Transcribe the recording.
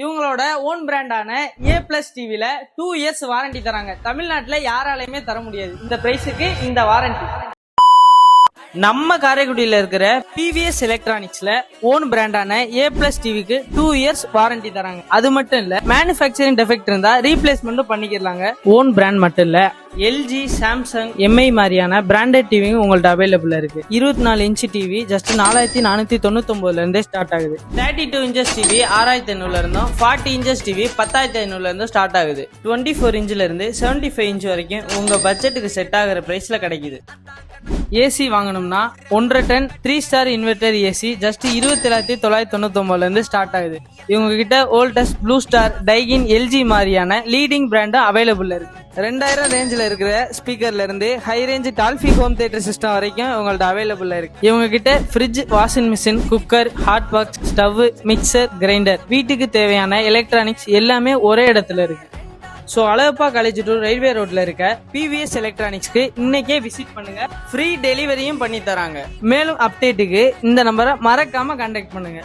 இவங்களோட own பிராண்டான A+ டிவில 2 years warranty தராங்க. தமிழ்நாட்டுல யாராலையுமே தர முடியாது இந்த பிரைஸுக்கு இந்த வாரண்டி. நம்ம காரைக்குடியில இருக்கிற PVS எலக்ட்ரானிக்ஸ்ல ஓன் பிராண்டான A+ டிவிக்கு 2 இயர்ஸ் வாரண்டி தராங்க. அது மட்டும் இல்ல, மேனுஃபேக்சரிங் டெஃபெக்ட் இருந்தா ரீப்ளேஸ்மெண்ட்டும் பண்ணிக்கலாங்க. ஓன் பிராண்ட் மட்டும் இல்ல, LG, Samsung, MI மாதிரியான பிராண்டட் டிவியும் உங்கள்ட்ட அவைலபிள் இருக்கு. 24 இன்ச் டிவி ஜஸ்ட் 4499 இருந்தே ஸ்டார்ட் ஆகுது. 32 இன்ச்சஸ் டிவி 6500 இருந்தும், 40 இன்ச்சஸ் டிவி 10500 இருந்தும் ஸ்டார்ட் ஆகுது. 24 இன்ச்ல இருந்து 75 இன்ச் வரைக்கும் உங்க பட்ஜெட்டுக்கு செட் ஆகிற பிரைஸ்ல கிடைக்குது. ஏசி வாங்கணும்னா 1.5 ton 3 star inverter AC just 27,999 இருந்து ஸ்டார்ட் ஆகுது. இவங்க கிட்ட Voltas, Blue Star, Daikin, LG மாதிரியான லீடிங் பிராண்டும் அவைலபிள் இருக்கு. 2000 ரேஞ்சில் இருக்கிற ஸ்பீக்கர்ல இருந்து high range Dolby home theatre system வரைக்கும் உங்கள்ட்ட அவைலபிள் இருக்கு. இவங்க கிட்ட fridge, washing machine, cooker, hot box, stove, mixer, grinder, வீட்டுக்கு தேவையான எலக்ட்ரானிக்ஸ் எல்லாமே ஒரே இடத்துல இருக்கு. So Alagappa college to railway ரோட்ல இருக்க PVS எலக்ட்ரானிக்ஸ்க்கு இன்னைக்கே விசிட் பண்ணுங்க. ஃப்ரீ டெலிவரியும் பண்ணி தராங்க. மேலும் அப்டேட்டுக்கு இந்த நம்பரை மறக்காம கான்டாக்ட் பண்ணுங்க.